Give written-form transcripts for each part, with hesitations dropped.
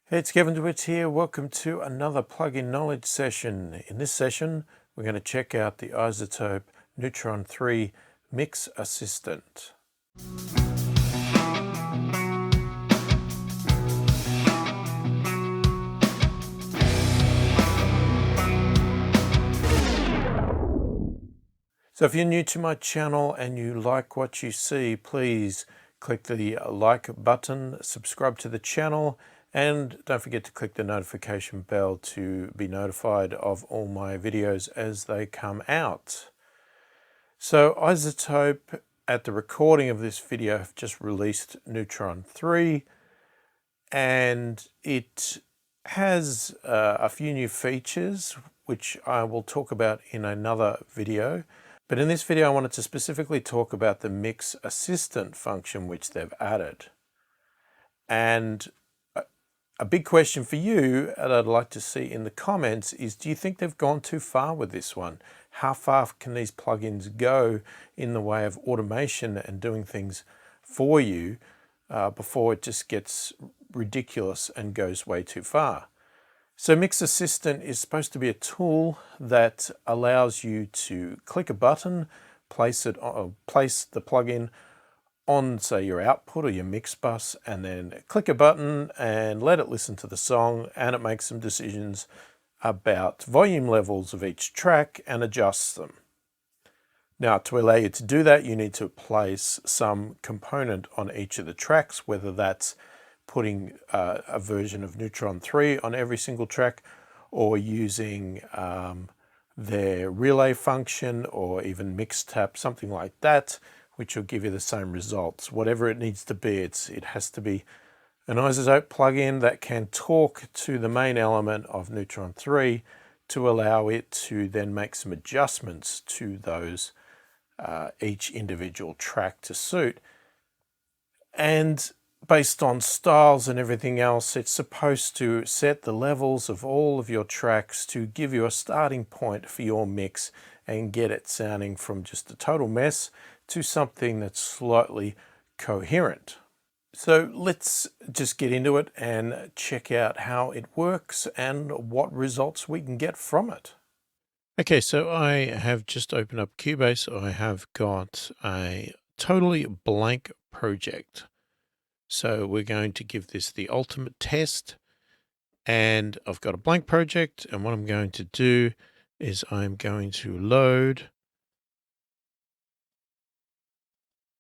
Hey, it's Kevin DeWitt here. Welcome to another plugin knowledge session. In this session, we're going to check out the iZotope Neutron 3 Mix Assistant. So if you're new to my channel and you like what you see, please click the like button, subscribe to the channel, and don't forget to click the notification bell to be notified of all my videos as they come out. So iZotope, at the recording of this video, have just released Neutron 3, and it has a few new features which I will talk about in another video. But in this video, I wanted to specifically talk about the Mix Assistant function which they've added. And a big question for you that I'd like to see in the comments is, do you think they've gone too far with this one? How far can these plugins go in the way of automation and doing things for you before it just gets ridiculous and goes way too far? So Mix Assistant is supposed to be a tool that allows you to click a button, place the plugin on, say, your output or your mix bus, and then click a button and let it listen to the song, and it makes some decisions about volume levels of each track and adjusts them. Now, to allow you to do that, you need to place some component on each of the tracks, whether that's putting a version of Neutron 3 on every single track, or using their relay function, or even mix tap, something like that, which will give you the same results. Whatever it needs to be, it has to be an iZotope plugin that can talk to the main element of Neutron 3 to allow it to then make some adjustments to those each individual track to suit. And based on styles and everything else, it's supposed to set the levels of all of your tracks to give you a starting point for your mix and get it sounding from just a total mess to something that's slightly coherent. So let's just get into it and check out how it works and what results we can get from it. Okay, so I have just opened up Cubase. I have got a totally blank project. So we're going to give this the ultimate test, and I've got a blank project, and what I'm going to do is I'm going to load.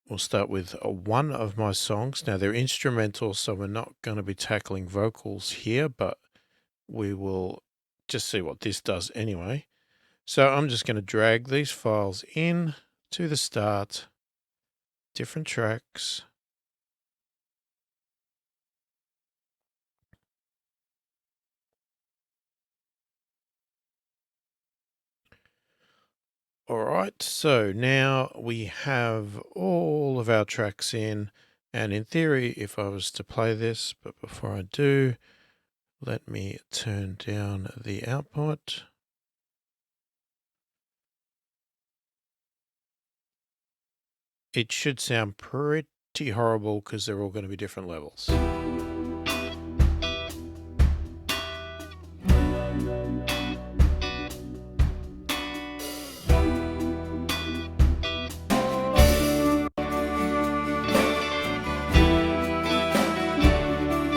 We'll start with one of my songs. Now they're instrumental, so we're not going to be tackling vocals here, but we will just see what this does anyway. So I'm just going to drag these files in to the start, different tracks. All right, so now we have all of our tracks in, and in theory, if I was to play this, but before I do, let me turn down the output. It should sound pretty horrible because they're all going to be different levels.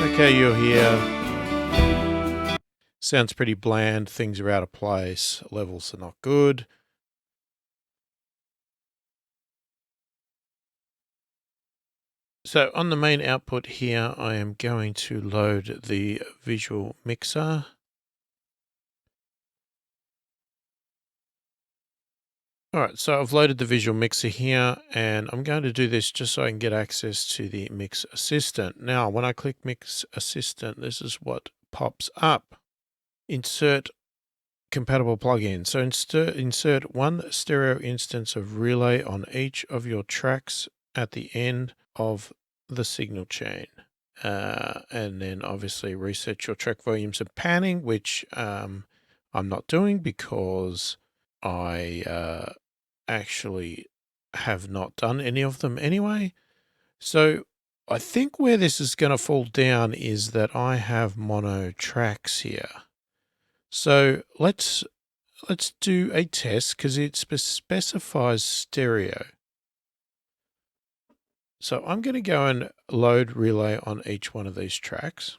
Okay, you're here. Sounds pretty bland. Things are out of place. Levels are not good. So on the main output here, I am going to load the visual mixer. All right, so I've loaded the visual mixer here, and I'm going to do this just so I can get access to the Mix Assistant. Now, when I click Mix Assistant, this is what pops up. Insert compatible plugin. So insert one stereo instance of relay on each of your tracks at the end of the signal chain. And then obviously reset your track volumes and panning, which I'm not doing because I actually have not done any of them anyway. So I think where this is going to fall down is that I have mono tracks here. So let's do a test because it specifies stereo. So I'm going to go and load relay on each one of these tracks.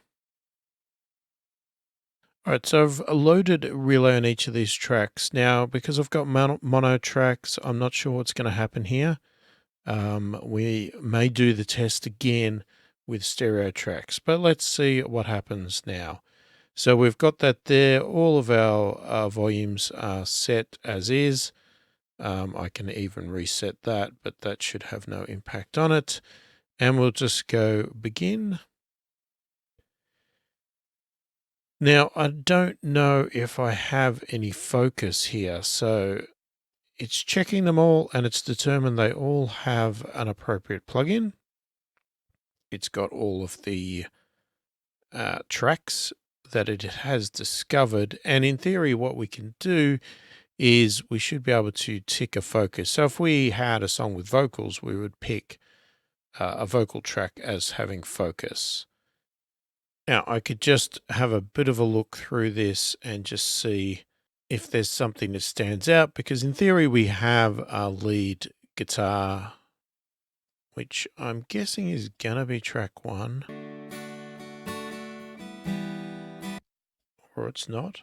All right, so I've loaded relay on each of these tracks. Now, because I've got mono tracks, I'm not sure what's going to happen here. We may do the test again with stereo tracks, but let's see what happens now. So we've got that there. All of our volumes are set as is. I can even reset that, but that should have no impact on it. And we'll just go begin. Now, I don't know if I have any focus here, so it's checking them all and it's determined they all have an appropriate plugin. It's got all of the tracks that it has discovered, and in theory what we can do is we should be able to tick a focus. So if we had a song with vocals, we would pick a vocal track as having focus. Now, I could just have a bit of a look through this and just see if there's something that stands out, because in theory we have a lead guitar, which I'm guessing is going to be track 1. Or it's not.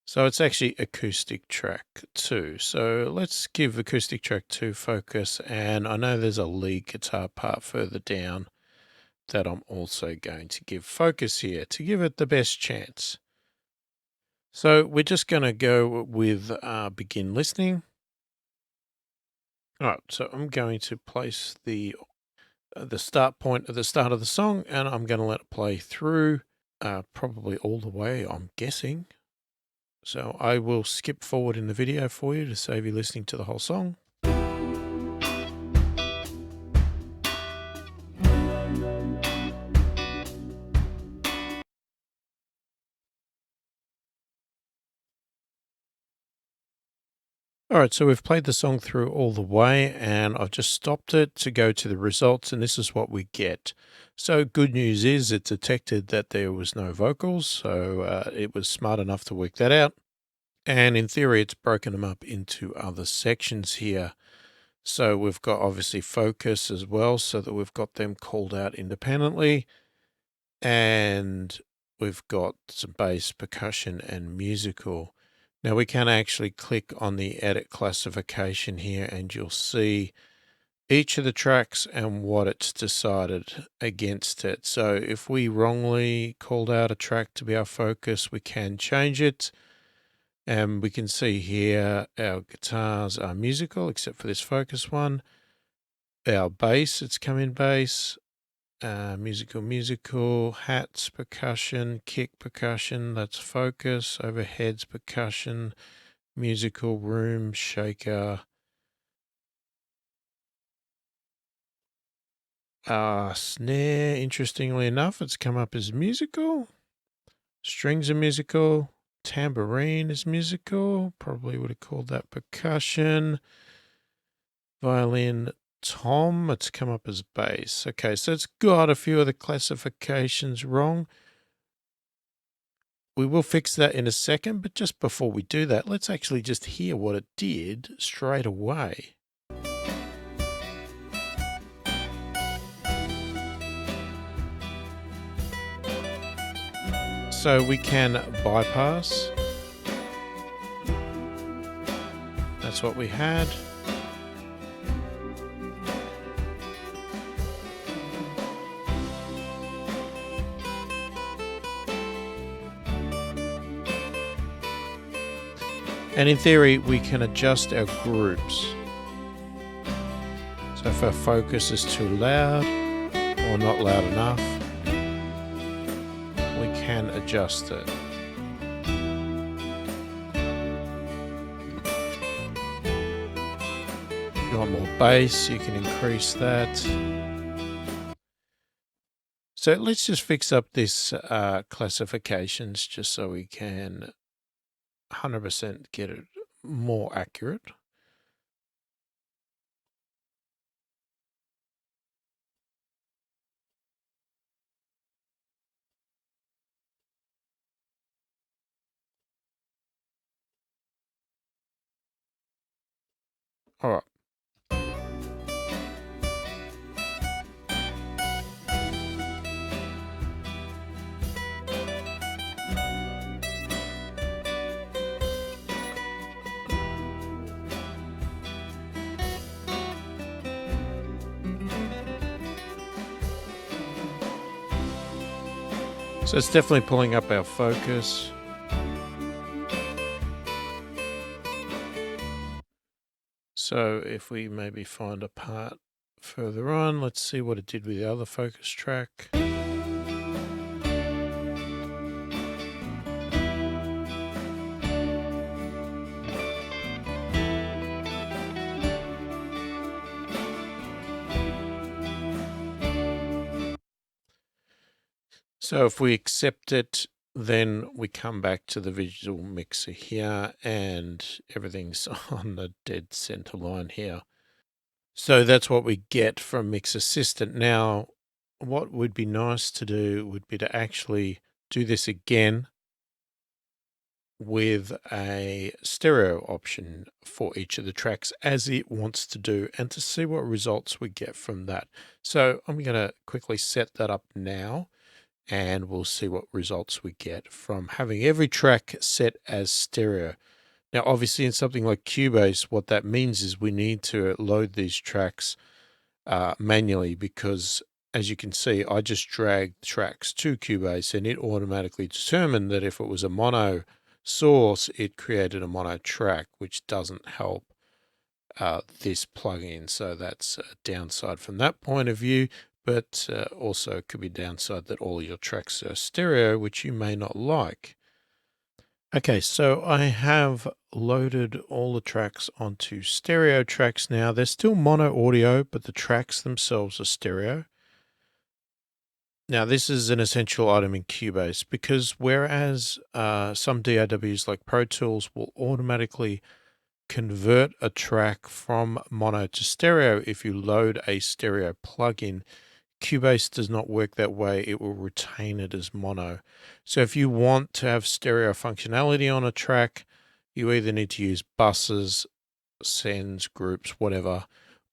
So it's actually acoustic track 2. So let's give acoustic track 2 focus. And I know there's a lead guitar part further down that I'm also going to give focus here to give it the best chance. So we're just going to go with begin listening. All right, so I'm going to place the start point at the start of the song, and I'm going to let it play through, probably all the way, I'm guessing. So I will skip forward in the video for you to save you listening to the whole song. All right, so we've played the song through all the way, and I've just stopped it to go to the results, and this is what we get. So good news is it detected that there was no vocals, so it was smart enough to work that out. And in theory, it's broken them up into other sections here. So we've got obviously focus as well, so that we've got them called out independently. And we've got some bass, percussion, and musical. Now we can actually click on the edit classification here and you'll see each of the tracks and what it's decided against it. So if we wrongly called out a track to be our focus, we can change it. And we can see here our guitars are musical, except for this focus one. Our bass, it's come in bass. Musical, hats, percussion, kick percussion, that's focus, overheads, percussion, musical, room, shaker. Snare, interestingly enough, it's come up as musical. Strings are musical. Tambourine is musical. Probably would have called that percussion. Violin, tom, it's come up as bass. Okay, so it's got a few of the classifications wrong. We will fix that in a second, but just before we do that, let's actually just hear what it did straight away. So we can bypass. That's what we had. And in theory, we can adjust our groups. So if our focus is too loud or not loud enough, we can adjust it. If you want more bass, you can increase that. So let's just fix up this classifications just so we can 100% get it more accurate. All right. So it's definitely pulling up our focus. So if we maybe find a part further on, let's see what it did with the other focus track. So if we accept it, then we come back to the visual mixer here and everything's on the dead center line here. So that's what we get from Mix Assistant. Now, what would be nice to do would be to actually do this again with a stereo option for each of the tracks as it wants to do, and to see what results we get from that. So I'm going to quickly set that up now, and we'll see what results we get from having every track set as stereo. Now, obviously in something like Cubase, what that means is we need to load these tracks manually, because as you can see, I just dragged tracks to Cubase and it automatically determined that if it was a mono source, it created a mono track, which doesn't help this plugin. So that's a downside from that point of view, but also it could be downside that all your tracks are stereo, which you may not like. Okay, so I have loaded all the tracks onto stereo tracks now. They're still mono audio, but the tracks themselves are stereo. Now, this is an essential item in Cubase, because whereas some DAWs like Pro Tools will automatically convert a track from mono to stereo if you load a stereo plugin, Cubase does not work that way. It will retain it as mono. So if you want to have stereo functionality on a track, you either need to use buses, sends, groups, whatever,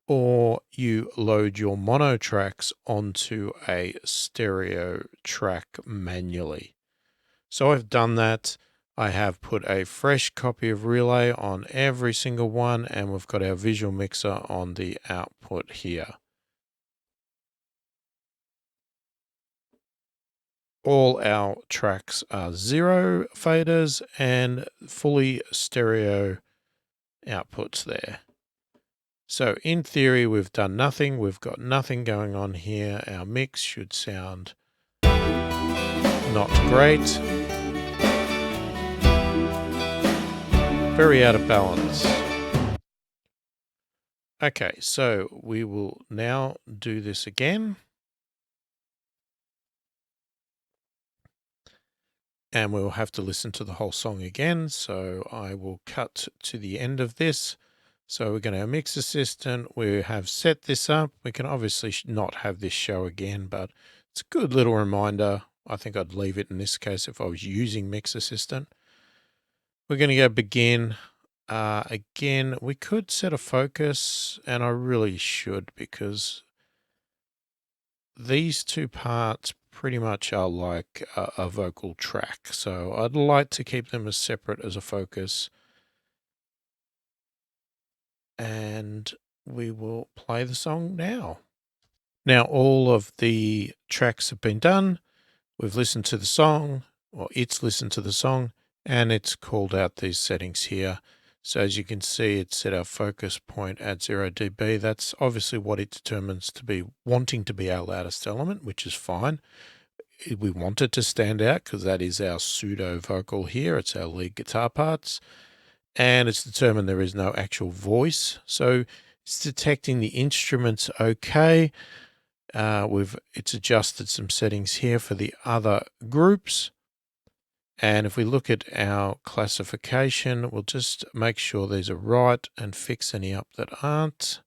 or you load your mono tracks onto a stereo track manually. So I've done that. I have put a fresh copy of Relay on every single one, and we've got our visual mixer on the output here. All our tracks are 0 faders and fully stereo outputs there. So in theory, we've done nothing. We've got nothing going on here. Our mix should sound not great. Very out of balance. Okay, so we will now do this again. And we'll have to listen to the whole song again. So I will cut to the end of this. So we're going to have Mix Assistant. We have set this up. We can obviously not have this show again, but it's a good little reminder. I think I'd leave it in this case if I was using Mix Assistant. We're going to go begin. Again, we could set a focus, and I really should, because these two parts pretty much are like a vocal track. So I'd like to keep them as separate as a focus. And we will play the song now. Now all of the tracks have been done. We've listened to the song, or it's listened to the song, and it's called out these settings here. So as you can see, it's set our focus point at 0 dB. That's obviously what it determines to be wanting to be our loudest element, which is fine. We want it to stand out because that is our pseudo vocal here. It's our lead guitar parts. And it's determined there is no actual voice. So it's detecting the instruments okay. It's adjusted some settings here for the other groups. And if we look at our classification, we'll just make sure these are right and fix any up that aren't.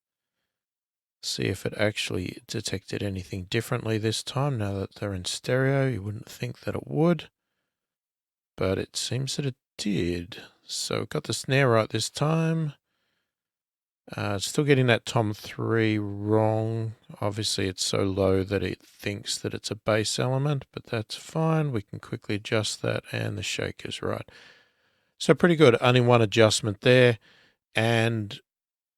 See if it actually detected anything differently this time now that they're in stereo. You wouldn't think that it would, but it seems that it did. So got the snare right this time. Still getting that tom 3 wrong. Obviously it's so low that it thinks that it's a bass element, but that's fine. We can quickly adjust that, and the shake is right. So pretty good. Only one adjustment there. And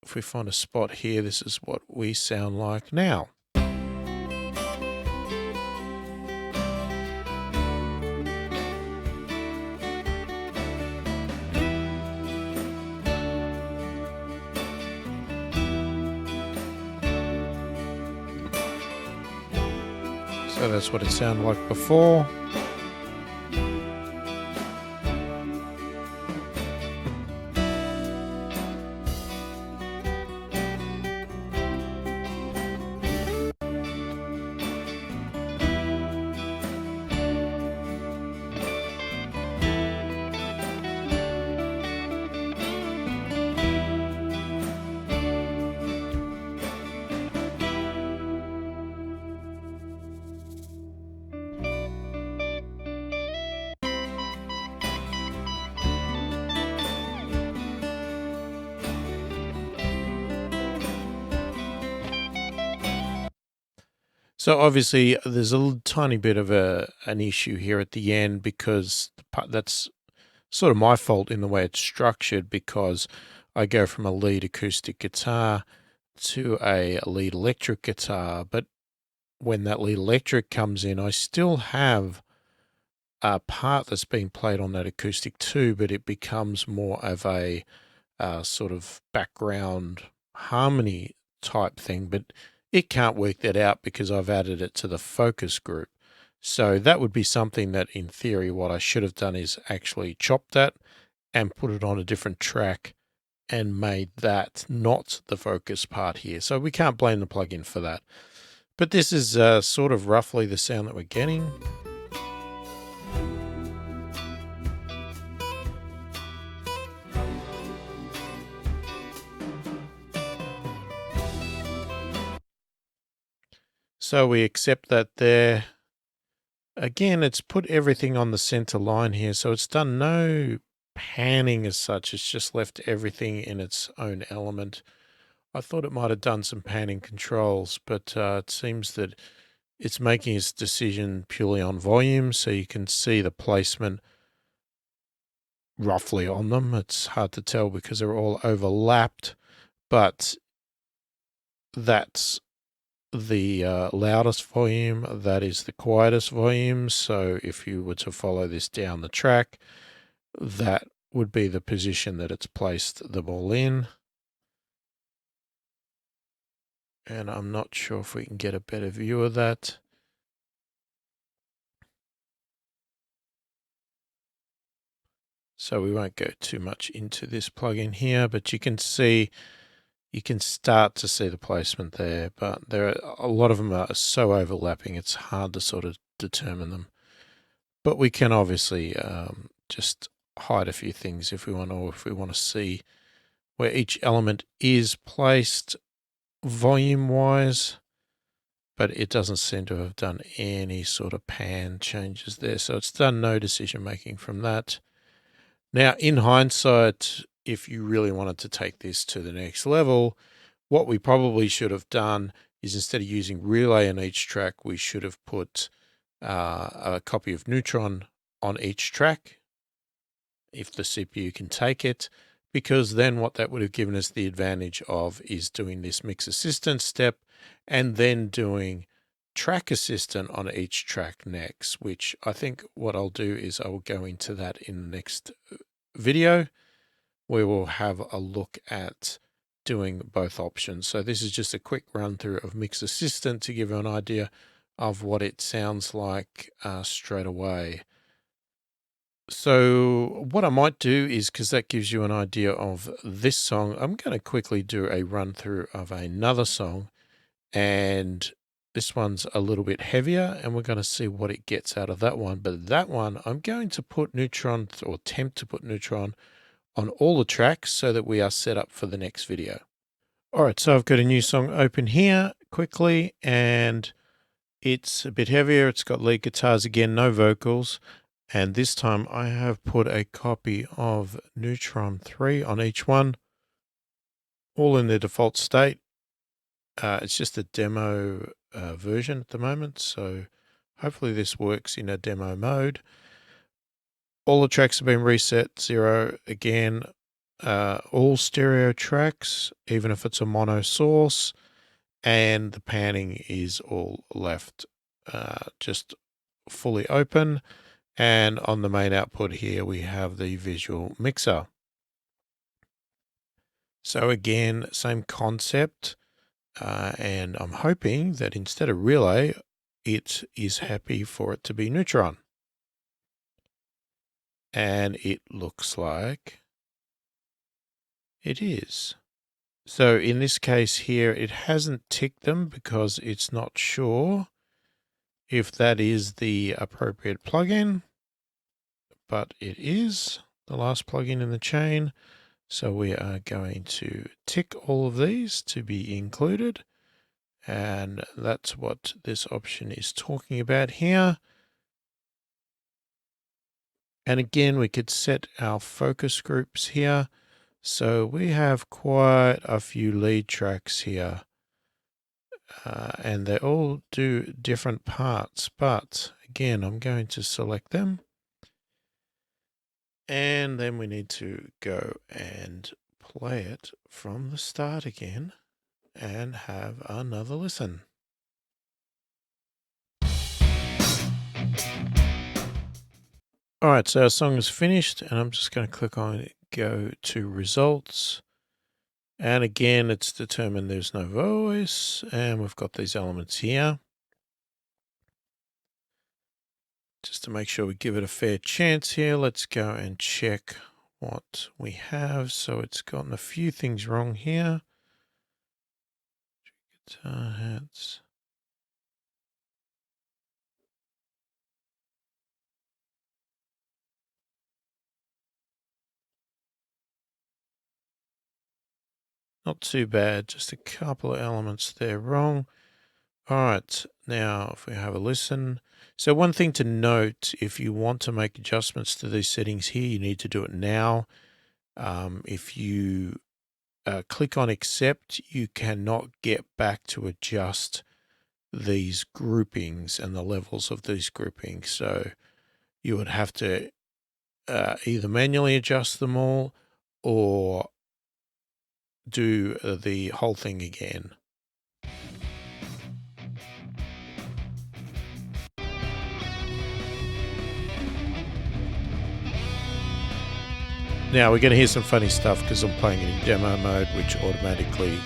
if we find a spot here, this is what we sound like now. So that's what it sounded like before. So obviously there's a tiny bit of an issue here at the end, because that's sort of my fault in the way it's structured, because I go from a lead acoustic guitar to a lead electric guitar, but when that lead electric comes in, I still have a part that's being played on that acoustic too, but it becomes more of a sort of background harmony type thing, but it can't work that out because I've added it to the focus group. So that would be something that, in theory, what I should have done is actually chopped that and put it on a different track and made that not the focus part here. So we can't blame the plugin for that. But this is sort of roughly the sound that we're getting. So we accept that there. Again, it's put everything on the center line here, so it's done no panning as such. It's just left everything in its own element. I thought it might have done some panning controls, but it seems that it's making its decision purely on volume, so you can see the placement roughly on them. It's hard to tell because they're all overlapped, but that's the loudest volume, that is the quietest volume. So if you were to follow this down the track, that would be the position that it's placed them all in. And I'm not sure if we can get a better view of that. So we won't go too much into this plugin here, but you can see, you can start to see the placement there, but there are a lot of them are so overlapping, it's hard to sort of determine them. But we can obviously just hide a few things if we want, or if we want to see where each element is placed volume-wise. But it doesn't seem to have done any sort of pan changes there. So it's done no decision-making from that. Now, in hindsight, if you really wanted to take this to the next level, what we probably should have done is, instead of using relay on each track, we should have put a copy of Neutron on each track, if the CPU can take it, because then what that would have given us the advantage of is doing this mix assistant step and then doing track assistant on each track next, which I think what I'll do is I will go into that in the next video, where we'll have a look at doing both options. So this is just a quick run through of mix assistant to give you an idea of what it sounds like straight away. So what I might do is, because that gives you an idea of this song, I'm going to quickly do a run through of another song, and This one's a little bit heavier, and we're going to see what it gets out of that one. But that one, I'm going to put Neutron, or attempt to put Neutron, on all the tracks so that we are set up for the next video. All right, so I've got a new song open here quickly, and it's a bit heavier. It's got lead guitars again, no vocals. And this time I have put a copy of Neutron 3 on each one, all in their default state. It's just a demo version at the moment, so hopefully this works in a demo mode. All the tracks have been reset 0 again. All stereo tracks, even if it's a mono source, and the panning is all left just fully open. And on the main output here, we have the visual mixer. So again, same concept. And I'm hoping that instead of relay, it is happy for it to be Neutron. And it looks like it is. So in this case here, it hasn't ticked them because it's not sure if that is the appropriate plugin, but it is the last plugin in the chain. So we are going to tick all of these to be included. And that's what this option is talking about here. And again, we could set our focus groups here. So we have quite a few lead tracks here. And they all do different parts. But again, I'm going to select them. And then we need to go and play it from the start again and have another listen. All right, so our song is finished, and I'm just going to click on go to results. And again, it's determined there's no voice, and we've got these elements here. Just to make sure we give it a fair chance here, let's go and check what we have. So it's gotten a few things wrong here. Guitar hats. Not too bad, just a couple of elements there wrong. All right, now if we have a listen. So one thing to note, if you want to make adjustments to these settings here, you need to do it now. If you click on accept, you cannot get back to adjust these groupings and the levels of these groupings. So you would have to either manually adjust them all or do the whole thing again. Now we're going to hear some funny stuff because I'm playing it in demo mode, which automatically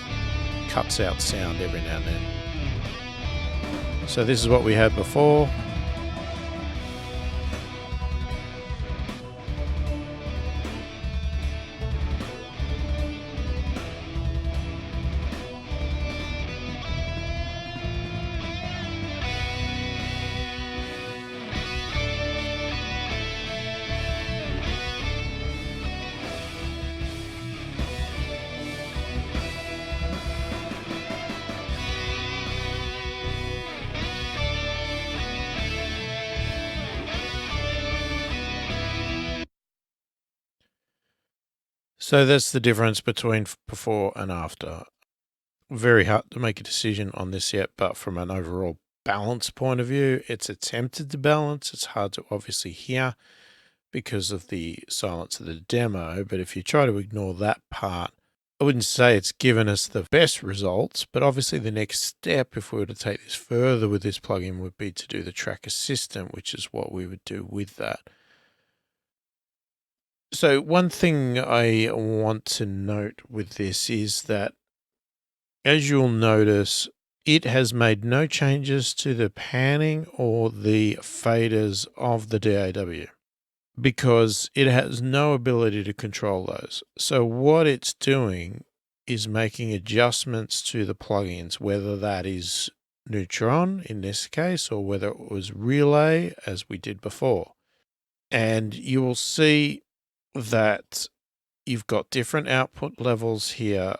cuts out sound every now and then. So this is what we had before. So that's the difference between before and after. Very hard to make a decision on this yet, but from an overall balance point of view, it's attempted to balance. It's hard to obviously hear because of the silence of the demo, but if you try to ignore that part, I wouldn't say it's given us the best results, but obviously the next step, if we were to take this further with this plugin, would be to do the track assistant, which is what we would do with that. So one thing I want to note with this is that, as you'll notice, it has made no changes to the panning or the faders of the DAW because it has no ability to control those. So what it's doing is making adjustments to the plugins, whether that is Neutron in this case, or whether it was relay as we did before. And you will see that you've got different output levels here,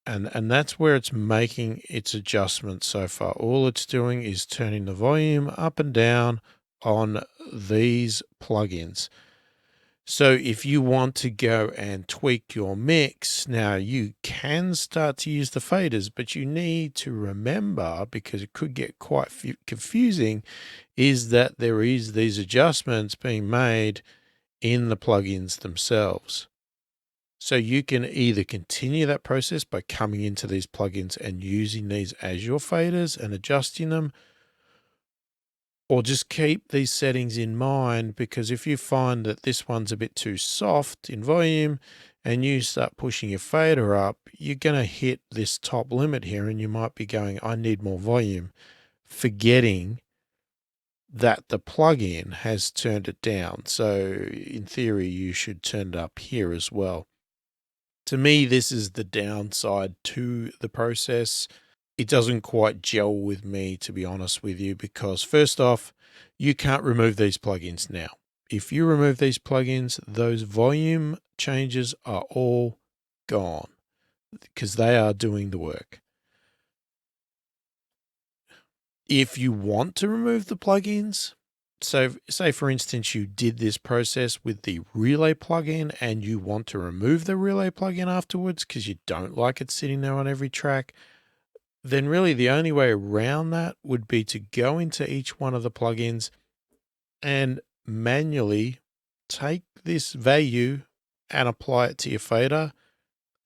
and that's where it's making its adjustments so far. All it's doing is turning the volume up and down on these plugins. So if you want to go and tweak your mix, now you can start to use the faders, but you need to remember, because it could get quite confusing, is that there is these adjustments being made in the plugins themselves. So you can either continue that process by coming into these plugins and using these as your faders and adjusting them, or just keep these settings in mind, because if you find that this one's a bit too soft in volume and you start pushing your fader up, you're going to hit this top limit here and you might be going, I need more volume, forgetting that the plugin has turned it down. So in theory, you should turn it up here as well. To me, this is the downside to the process. It doesn't quite gel with me, to be honest with you, because first off, you can't remove these plugins now. If you remove these plugins, those volume changes are all gone because they are doing the work. If you want to remove the plugins, so say for instance, you did this process with the relay plugin and you want to remove the relay plugin afterwards because you don't like it sitting there on every track, then really the only way around that would be to go into each one of the plugins and manually take this value and apply it to your fader,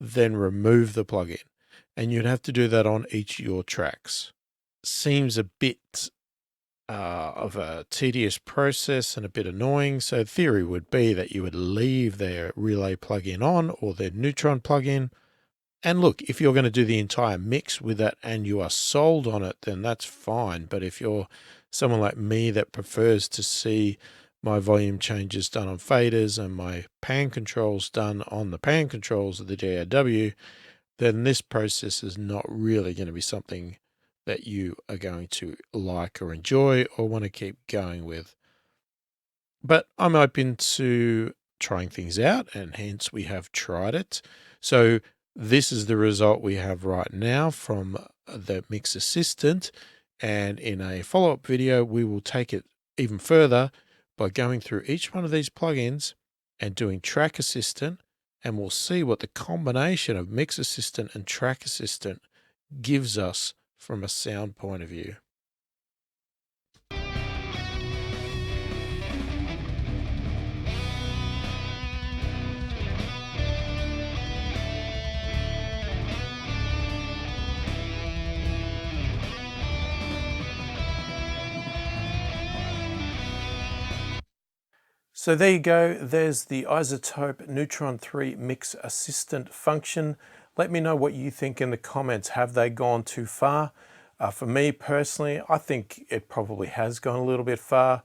then remove the plugin. And you'd have to do that on each of your tracks. Seems a bit of a tedious process and a bit annoying. So theory would be that you would leave their relay plugin on or their Neutron plugin. And look, if you're going to do the entire mix with that and you are sold on it, then that's fine. But if you're someone like me that prefers to see my volume changes done on faders and my pan controls done on the pan controls of the JRW, then this process is not really going to be something that you are going to like or enjoy or want to keep going with. But I'm open to trying things out, and hence we have tried it. So this is the result we have right now from the Mix Assistant, and in a follow-up video we will take it even further by going through each one of these plugins and doing Track Assistant, and we'll see what the combination of Mix Assistant and Track Assistant gives us from a sound point of view. So there you go, there's the iZotope Neutron 3 Mix Assistant function. Let me know what you think in the comments. Have they gone too far? For me personally, I think it probably has gone a little bit far.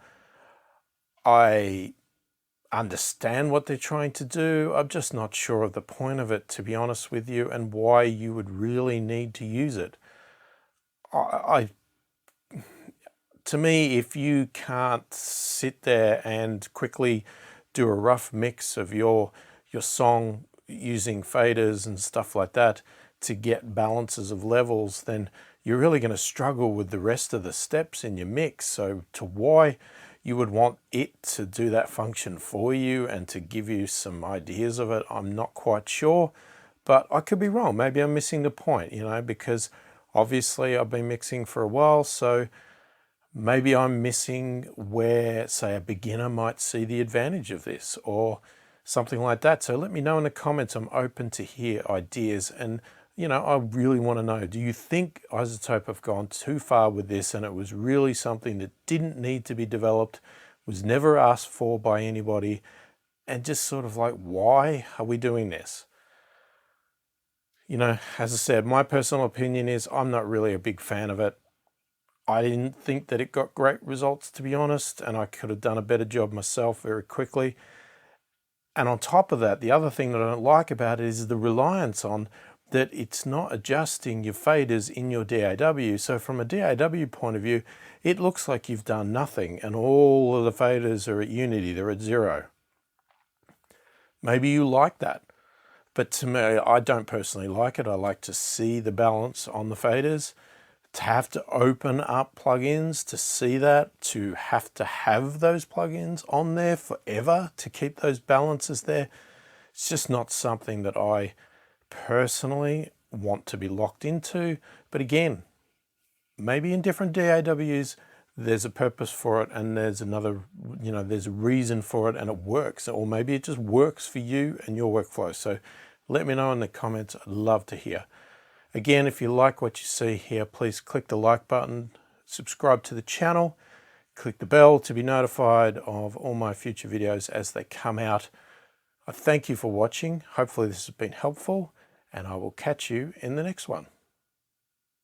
I understand what they're trying to do. I'm just not sure of the point of it, to be honest with you, and why you would really need to use it. To me, if you can't sit there and quickly do a rough mix of your song using faders and stuff like that to get balances of levels, then you're really going to struggle with the rest of the steps in your mix. So to why you would want it to do that function for you and to give you some ideas of it, I'm not quite sure, but I could be wrong. Maybe I'm missing the point, because obviously I've been mixing for a while, so maybe I'm missing where, say, a beginner might see the advantage of this or something like that. So let me know in the comments. I'm open to hear ideas. And, I really want to know, do you think iZotope have gone too far with this and it was really something that didn't need to be developed, was never asked for by anybody, and just sort of like, why are we doing this? As I said, my personal opinion is I'm not really a big fan of it. I didn't think that it got great results, to be honest, and I could have done a better job myself very quickly. And on top of that, the other thing that I don't like about it is the reliance on that it's not adjusting your faders in your DAW. So from a DAW point of view, it looks like you've done nothing and all of the faders are at unity, they're at 0. Maybe you like that, but to me, I don't personally like it. I like to see the balance on the faders. To have to open up plugins to see that, to have those plugins on there forever to keep those balances there, it's just not something that I personally want to be locked into. But again, maybe in different DAWs there's a purpose for it and there's another, there's a reason for it and it works, or maybe it just works for you and your workflow. So let me know in the comments. I'd love to hear. Again, if you like what you see here, please click the like button, subscribe to the channel, click the bell to be notified of all my future videos as they come out. I thank you for watching. Hopefully this has been helpful, and I will catch you in the next one.